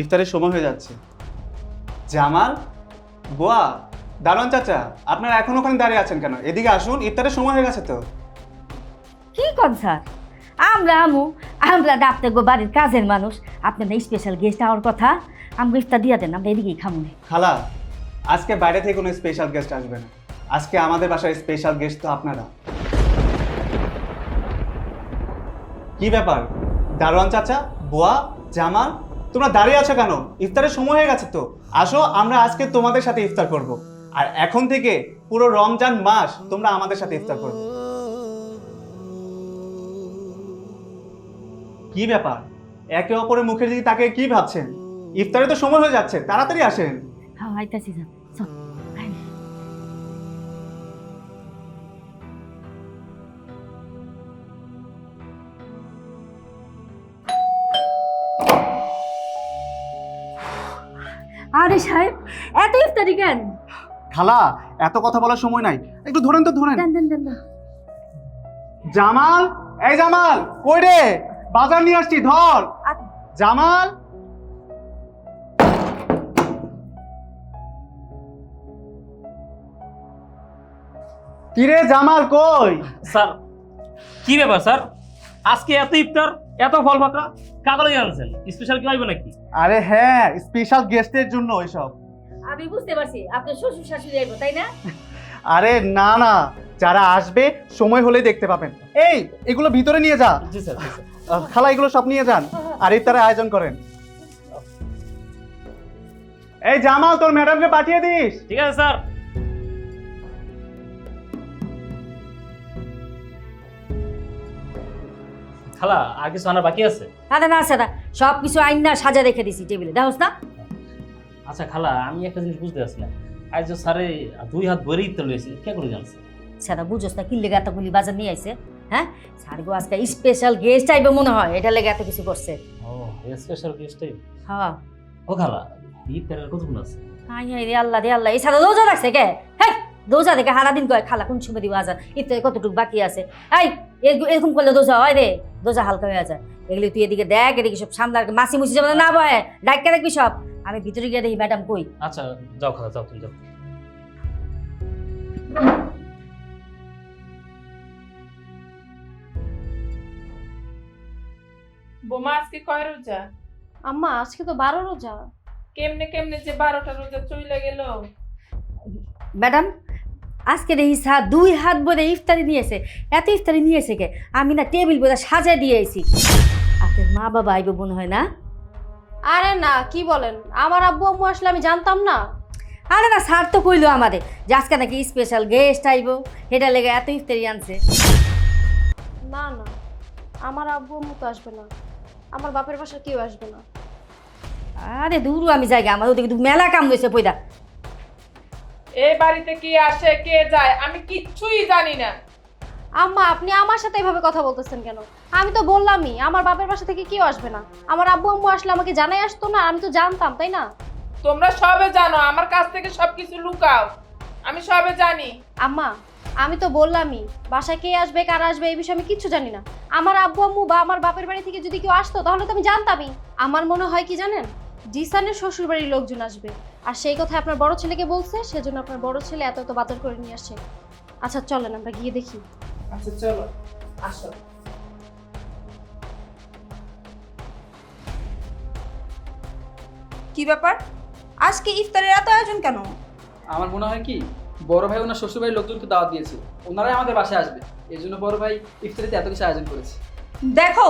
ইফতারের সময় হয়ে যাচ্ছে। জামাল, বোয়া, দারোয়ান চাচা, আপনারা এখন ওখানে দাঁড়িয়ে আছেন কেন? এদিকে আসুন, ইফতারের সময় হয়ে গেছে তো। কি কোন স্যার? আমরা ডাক্তার গো বাড়ির কাজের মানুষ, আপনাদের স্পেশাল গেস্ট হওয়ার কথা, আমরা ইফতার দিয়ে দেন, আমরা এদিকেই খামু না। খালা, আজকে বাইরে থেকে কোনো স্পেশাল গেস্ট আসবে না। আজকে আমাদের বাসায় স্পেশাল গেস্ট তো আপনারা। কি ব্যাপার দারোয়ান চাচা, বোয়া, জামাল, তোমরা দাঁড়িয়ে আছো কেন? ইফতারের সময় হয়ে গেছে তো। আসো, আমরা আজকে তোমাদের সাথে ইফতার করব। আর এখন থেকে পুরো রমজান মাস তোমরা আমাদের সাথে ইফতার করবে। কি ব্যাপার, একে অপরের মুখের দিকে তাকে কি ভাবছেন? ইফতারে তো সময় হয়ে যাচ্ছে, তাড়াতাড়ি আসেন। হ্যাঁ আইতাছি স্যার, চল আয়। আরে সাহেব, এত ইফতারি কেন? খালা, এত কথা বলার সময় নাই, একটু ধরেন তো, ধরেন। দেন দেন দেন না। জামাল, এই জামাল, কই রে? বাজার নিয়ে আসছি, ধর। জামাল, কিরে জামাল কই? স্যার কি ব্যাপার স্যার, আজকে এত ইফতার, এত ফল ফাঁকা কাগজ আনছেন? স্পেশাল কি হইবে নাকি? আরে হ্যাঁ, স্পেশাল গেস্টের জন্য ওইসব। আমি বুঝতে পারছি আপনার শ্বশুর শাশুড়ি আইবো, তাই না? আরে না না, যারা আসবে সময় হলেই দেখতে পাবেন। এই, এগুলো ভিতরে নিয়ে যা। জি স্যার, জি স্যার। খালা, এগুলো সব নিয়ে যান আর ইফতারের আয়োজন করেন। এই জামাল, তোর ম্যাডামকে পাঠিয়ে দিস। ঠিক আছে স্যার। খালা, আর কিছু আনার বাকি আছে? না না স্যার, সব কিছু আইন না সাজা রেখে দিছি টেবিলে, দেখোস না? আচ্ছা খালা, আমি একটা জিনিস বুঝতে পারছি না, আজ যে স্যারে 2 হাত ভরে ইফতার লইছে, কে করে জানছে? স্যার বুঝোস না কি লেগে এতগুলি বাজার নিয়ে আইছে? হ্যাঁ, স্যার গো আজকে স্পেশাল গেস্ট আইবে মনে হয়, এটা লেগে এত কিছু করছে। ও, স্পেশাল গেস্টই। হ্যাঁ। ও খালা, ইফতারের কতক্ষণ আছে? হাই হাই রে আল্লাহ রে আল্লাহ, এই সারা রোজা রাখছে কে? হ্যাঁ, রোজা দেখে সারা দিন কয় খালা কোন সময় দিব আজান, ইফতারে কতটুকু বাকি আছে। এই এরকম করলে রোজা হয় রে, রোজা হালকা হয়ে যায়। এগুলি তুই এদিকে দেখ, এদিকে সব সামলা মাসি মুসি যেমন না বয়, ডাক্তার দেখবি সব। আমি ভিতরে গিয়ে দেখি ম্যাডাম কই। আচ্ছা যাও খালা, যাও তুমি যাও। বোমা আজকে কয় রোজা? আম্মা আজকে তো 12 রোজা। কেমনে কেমনে যে 12টা রোজা চলে গেল। ম্যাডাম, আজকে দেখি স্যার 2 হাত ভরে ইফতারি নিয়েছে। এত ইফতারি নিয়েছে কে? আমি না টেবিল বোঝা সাজায় দিয়ে আইছি। আপনার মা বাবা আইব মনে হয় না? আরে না, কি বলেন, আমার আব্বু আম্মু আসলে আমি জানতাম না। আরে না, স্যার তো কইলো আমাদের যে আজকে নাকি স্পেশাল গেস্ট আইব, এটা লেগে এত ইফতারি আনছে। না না, আমার আব্বু আম্মু তো আসবে না, আমার বাপের বাসা কেউ আসবে না। আরে দূর আমি জায়গা, আমার ওদিকে তো মেলা কাম রয়েছে পয়দা। এই বাড়িতে কে আসে কে যায় আমি কিচ্ছুই জানি না। আম্মা আপনি আমার সাথে এভাবে কথা বলতেছেন কেন? আমি তো বললামই আমার বাপের বাসা থেকে কেউ আসবে না। আমার আব্বু আম্মু আসলে আমাকে জানাই আসতো না? আমি তো জানতাম, তাই না? তোমরা সবে জানো, আমার কাছ থেকে সবকিছু লুকাও। আমি সবে জানি। আম্মা আমি তো বললামই বাসায় কে আসবে কারা আসবে এই বিষয়ে আমি কিচ্ছু জানি না। আমার আব্বু আম্মু বা আমার বাপের বাড়ি থেকে যদি কেউ আসতো তাহলে তো আমি জানতামই। আমার মনে হয় কি জানেন, জিসানের শ্বশুর বাড়ির লোকজন আসবে, আর সেই কথা আপনার বড় ছেলেকে বলছে, সেজন্য আপনার বড় ছেলে এত এত বাজার করে নিয়ে আসছে। আচ্ছা চলেন আমরা গিয়ে দেখি। আচ্ছা চলো, আসো। কি ব্যাপার, আজকে ইফতারের এত আয়োজন কেন? আমার মনে হয় কি, বড় ভাই ওনার শ্বশুরবাড়ির লোকজনকে দাওয়াত দিয়েছে, ওনারাই আমাদের বাসায় আসবে, এই জন্য বড় ভাই ইফতারিতে এত কিছু আয়োজন করেছে। দেখো,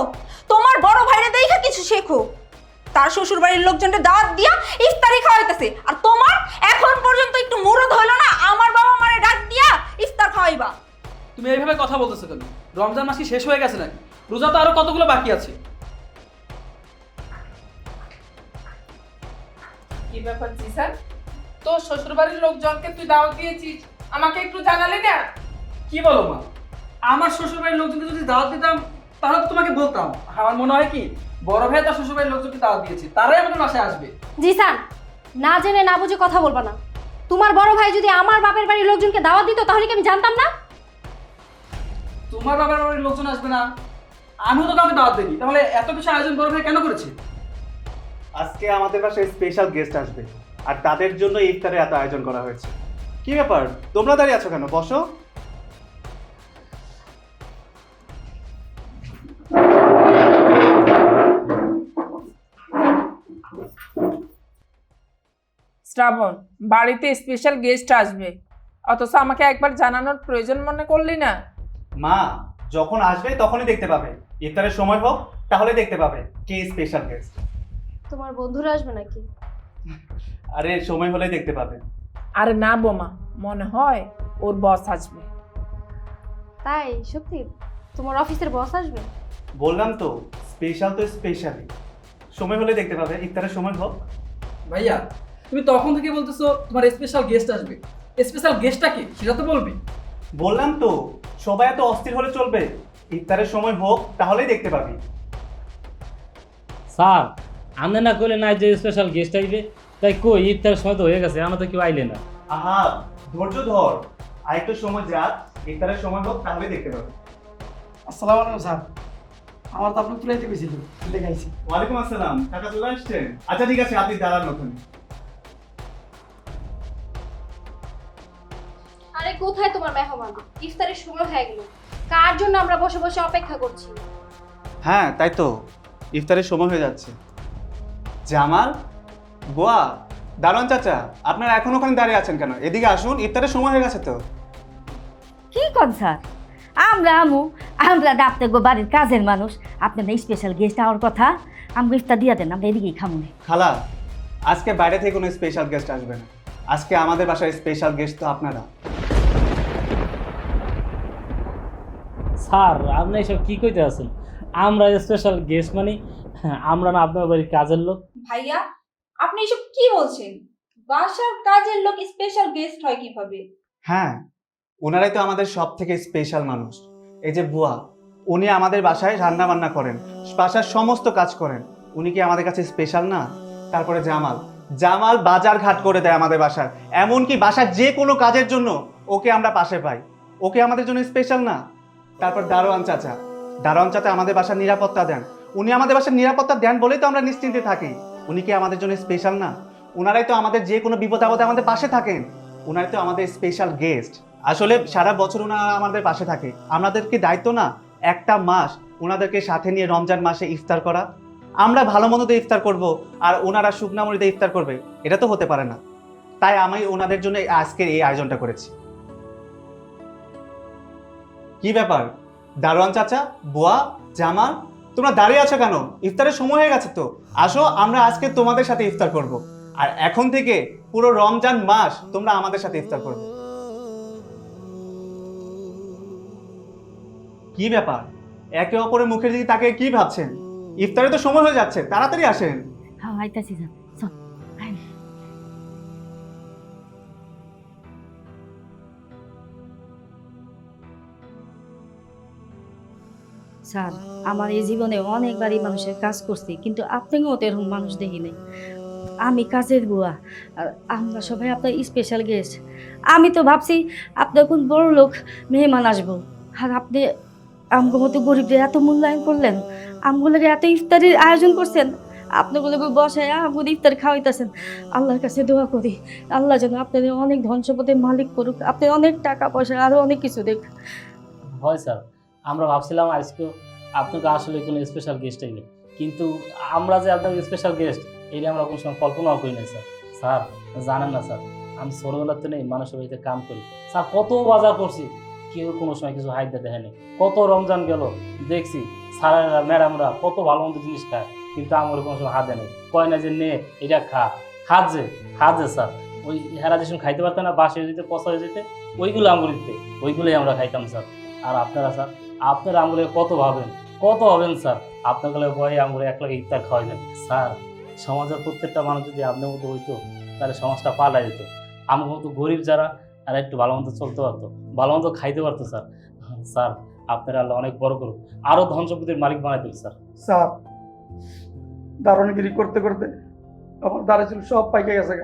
তোমার বড় ভাইরে দেখা কিছু শেখো। তার শ্বশুর বাড়ির লোকজনকে দাওয়াত দিয়া ইফতারি খাওয়াইতেছে, আর তোমার এখন পর্যন্ত একটু মুরদ হইল না আমার বাবা মারে ডাক দিয়া ইফতার খাওয়াইবা। তুমি এইভাবে কথা বলতেছো কেন? রমজান মাস কি শেষ হয়ে গেছে নাকি? রোজা তো আরো কতগুলো বাকি আছে। কি ব্যাপার জিসান, তোর শ্বশুর বাড়ির লোকজনকে তুই দাওয়াত দিয়েছিস, আমাকে একটু জানালি না? কি বলো মা, আমার শ্বশুরবাড়ির লোকজনকে যদি দাওয়াত দিতাম তাহলে তো তোমাকে বলতাম। আমার মনে হয় কি, বড় ভাই তার শ্বশুরবাড়ির লোকজনকে দাওয়াত দিয়েছে, তারাই আমাদের বাসায় আসবে। জিসান, না জেনে না বুঝে কথা বলবা না। তোমার বড় ভাই যদি আমার বাপের বাড়ির লোকজনকে দাওয়াত দিত তাহলে কি আমি জানতাম না? তোমার বাবার বাড়ির লোকজন আসবে না, আমিও তো কাউকে দাওয়াত দিইনি, তাহলে এত কিছু আয়োজন বড় ভাই কেন করেছে? আজকে আমাদের বাসায় স্পেশাল গেস্ট আসবে আর তাদের জন্য ইফতারে এত আয়োজন করা হয়েছে। কি ব্যাপার, তোমরা দাঁড়িয়ে আছো কেন? বসো। শ্রাবণ, বাড়িতে স্পেশাল গেস্ট আসবে, অথচ আমাকে একবার জানানোর প্রয়োজন মনে করলি না? মা, যখন আসবে তখনই দেখতে পাবে। ইফতারের সময় হোক, তাহলে দেখতে পাবে কে স্পেশাল গেস্ট। তোমার বন্ধুরা আসবে নাকি? আরে সময় হলেই দেখতে পাবে। আরে না বোমা, মনে হয় ওর বস আসবে। তাই? সত্যি? তোমার অফিসের বস আসবে? বললাম তো, স্পেশাল তো স্পেশালই। সময় হলে দেখতে পাবে, ইফতারের সময় হোক। ভাইয়া, তুমি তখন থেকে বলতেছো তোমার স্পেশাল গেস্ট আসবে। স্পেশাল গেস্টটা কি সেটা তো বলবি। বললাম তো, সবাই এত অস্থির হলে চলবে? ইফতারের সময় হোক, তাহলেই দেখতে পাবি। স্যার, আনে না করলে না যে স্পেশাল গেস্ট আইবে, তাই কই ইফতারের সময় তো হয়ে গেছে, আমরা তো কেউ আইলে না। আহা, ধৈর্য ধর, আর একটু সময় যাক, ইফতারের সময় হোক, তাহলেই দেখতে পাবি। আসসালামু আলাইকুম স্যার, আমার তো আপনি তুলাইতে গেছিল, তুলে গাইছি। ওয়ালাইকুম আসসালাম, টাকা চলে আসছেন? আচ্ছা ঠিক আছে, আপনি দাঁড়ান ওখানে। আরে কোথায় তোমার মেহমান? ইফতারের সময় হয়ে গেল, কার জন্য আমরা বসে বসে অপেক্ষা করছি? হ্যাঁ তাই তো, ইফতারের সময় হয়ে যাচ্ছে। জামাল, গোয়া, দারোয়ান চাচা, আপনারা এখন ওখানে দাঁড়িয়ে আছেন কেন? এদিকে আসুন, ইফতারের সময় হয়ে গেছে তো। কি কন স্যার? আমরা আপনার বাড়ির কাজের মানুষ, আপনার স্পেশাল গেস্ট হওয়ার কথা। আমরা ইফতার দিয়া দেন, আমরা এদিকেই খামু না। খালা, আজকে বাইরে থেকে কোনো স্পেশাল গেস্ট আসবে না। আজকে আমাদের বাসায় স্পেশাল গেস্ট তো আপনারা। স্যার, আপনি এসব কি কইতে আছেন? আমরা স্পেশাল গেস্ট মানে আমরা না আপনার বাড়ির কাজের লোক? ভাইয়া, আপনি এসব কি বলছেন? বাসার কাজের লোক স্পেশাল গেস্ট হয় কিভাবে? হ্যাঁ, ওনারাই তো আমাদের সব থেকে স্পেশাল মানুষ। এই যে বুয়া, উনি আমাদের বাসায় রান্না বান্না করেন, বাসার সমস্ত কাজ করেন। উনি কি আমাদের কাছে স্পেশাল না? তারপরে জামাল, জামাল বাজার ঘাট করে দেয় আমাদের বাসার। এমনকি বাসার যে কোনো কাজের জন্য ওকে আমরা পাশে পাই। ওকে আমাদের জন্য স্পেশাল না? তারপর দারোয়ান চাচা, দারোয়ান চাচা আমাদের বাসার নিরাপত্তা দেন। উনি আমাদের বাসার নিরাপত্তা দেন বলেই তো আমরা নিশ্চিন্তে থাকি। উনি কি আমাদের জন্য স্পেশাল না? ওনারাই তো আমাদের যে কোনো বিপদ আপদে আমাদের পাশে থাকেন। ওনারাই তো আমাদের স্পেশাল গেস্ট। আসলে সারা বছর ওনারা আমাদের পাশে থাকে। আমাদেরকে দায়িত্ব না একটা মাস ওনাদেরকে সাথে নিয়ে রমজান মাসে ইফতার করা। আমরা ভালো মন্দতে ইফতার করব আর ওনারা শুকনা মুড়িতে ইফতার করবে, এটা তো হতে পারে না। তাই আমি ওনাদের জন্য আজকের এই আয়োজনটা করেছি। কি ব্যাপার, দারোয়ান চাচা, বুয়া, জামাল, তোমরা দাঁড়িয়ে আছো কেন? ইফতারের সময় হয়ে গেছে তো। আসো, আমরা আজকে তোমাদের সাথে ইফতার করব। আর এখন থেকে পুরো রমজান মাস তোমরা আমাদের সাথে ইফতার করবে। কি ব্যাপার, একে অপরের মুখের দিকে তাকে কি ভাবছেন? ইফতারে তো সময় হয়ে যাচ্ছে, তাড়াতাড়ি আসেন। হ্যাঁ, আইতাছি যান। চল, আয়। স্যার, আমার এই জীবনে অনেকবারই মানুষের কাজ করছি, কিন্তু আপনাকেও তো এরকম মানুষ দেখি নাই। আমি কাজের বুয়া, আর আমরা সবাই আপনার স্পেশাল গেস্ট। আমি তো ভাবছি আপনার কোন বড় লোক মেহমান আসবো, আর আপনি আমগো মতো গরিবদের এত মূল্যায়ন করলেন, আমগুলোকে এত ইফতারির আয়োজন করছেন, আপনাগুলোকে বসায় আমগুলো ইফতার খাওয়াইতেছেন। আল্লাহর কাছে দোয়া করি, আল্লাহ যেন আপনাদের অনেক ধন সম্পদের মালিক করুক, আপনি অনেক টাকা পয়সা আরো অনেক কিছু দেখ। হয় স্যার, আমরা ভাবছিলাম আজকে আপনাকে আসলে কোনো স্পেশাল গেস্ট আইবে, কিন্তু আমরা যে আপনার স্পেশাল গেস্ট এটা আমরা কোনো সময় কল্পনাও করি নাই স্যার। স্যার জানেন না স্যার, আমি ছোটবেলার তো নেই মানুষের বাড়িতে কাম করি স্যার, কত বাজার করছি, কেউ কোনো সময় কিছু হাইতে দেখেনি। কত রমজান গেল দেখছি স্যারেরা ম্যাডামরা কত ভালো মন্দ জিনিস খায়, কিন্তু আমার কোনো সময় হাত দেয় নাই, কয় না যে নে এটা খা। হাত যে স্যার, ওই হেরা যেসব খাইতে পারতেন না, বাসে হয়ে যেতে, পচা হয়ে যেতে, ওইগুলো আঙুল দিতে, ওইগুলোই আমরা খাইতাম স্যার। আর আপনারা স্যার, আপনারা আঙুলে কত ভাবেন স্যার, আপনাগুলো ভয়ে আঙুলে এক লাগে ইফতার খাওয়াইবেন স্যার। সমাজের প্রত্যেকটা মানুষ যদি আপনার মতো হইতো, তাহলে সমাজটা পাল্টা যেত। আমার মতো গরিব যারা, আর একটু ভালো মতো চলতে পারতো, ভালো মতো খাইতে পারতো স্যার। স্যার, আপনারা আল্লাহ অনেক বড় করুন, আরো ধন সম্পত্তির মালিক বানাই দেবে স্যার। স্যার, দারোয়ানগিরি করতে করতে আমার দাঁড়া ছিল সব পাইকে গেছে।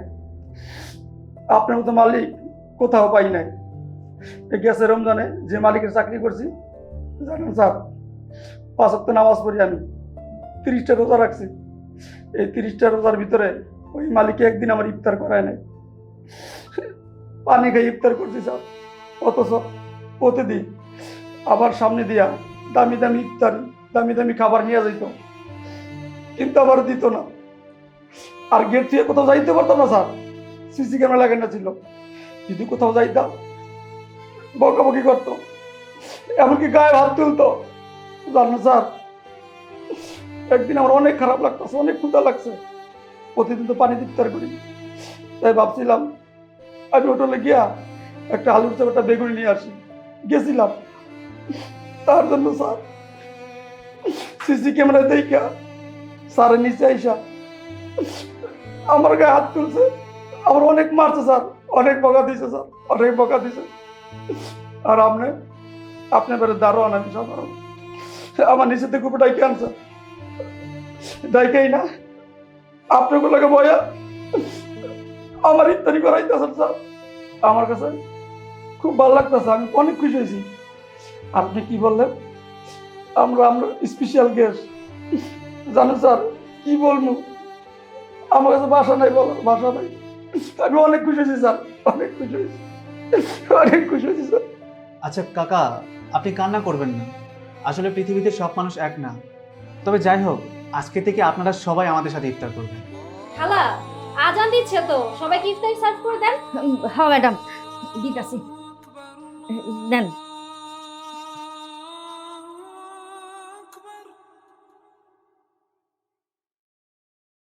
আপনার মতো মালিক কোথাও পাই নাই। গেছে রমজানে যে মালিকের চাকরি করছি, জানেন স্যার, 5 ওয়াক্ত নামাজ পড়ি আমি, 30টা রোজা রাখছি, এই 30টা রোজার ভিতরে ওই মালিকে একদিন আমার ইফতার করায় নাই। পানি খাই ইফতার করছি স্যার, অথচ প্রতিদিন আবার সামনে দিয়া দামি দামি ইফতারি, দামি দামি খাবার নিয়ে যাইত, কিন্তু আবার দিত না। আর গেট থেকে কোথাও যাইতে পারতাম না স্যার, সিসি ক্যামেরা লাগানো ছিল। যদি কোথাও যাইতাম বকাবকি করতো, এমনকি গায়ে হাত তুলতো। জানো স্যার, একদিন আমার অনেক খারাপ লাগতেছে, অনেক ক্ষুধা লাগছে। প্রতিদিন তো পানি ইফতার করি, তাই ভাবছিলাম আমি হোটেলে গিয়া একটা আলুর চপ একটা বেগুনি নিয়ে আসি। গেছিলাম, তার জন্য স্যার সিসি ক্যামেরা দেখা স্যারের নিচে আইসা আমার গায়ে হাত তুলছে, আমার অনেক মারছে স্যার, অনেক বকা দিছে স্যার, অনেক বকা দিছে। আর আপনি এবারে দারোয়ান, আমি সাধারণ, আমার নিচে থেকে খুব ডাইকে আনছে, ডাইকেই না আপনাগুলোকে বয়া আমার ইফতারি করাইতেছেন স্যার। আমার কাছে খুব ভালো লাগতেছে, আমি অনেক খুশি হয়েছি। আপনি কি বললেন আমরা স্পেশাল গেস্ট? জানেন স্যার কি বলবো, আমার কাছে ভাষা নাই, বলার ভাষা নাই। আমি অনেক খুশি হয়েছি স্যার, অনেক খুশি হয়েছি, অনেক খুশি হয়েছি স্যার। আচ্ছা কাকা, আপনি কান্না করবেন না। আসলে পৃথিবীতে সব মানুষ এক না। তবে যাই হোক, আজকে থেকে আপনারা সবাই আমাদের সাথে ইফতার করবেন। খালা আজান দিচ্ছে তো, সবাইকে ইফতারি সার্ভ করে দেন। হ্যাঁ ম্যাডাম, দিতাছি। দেন।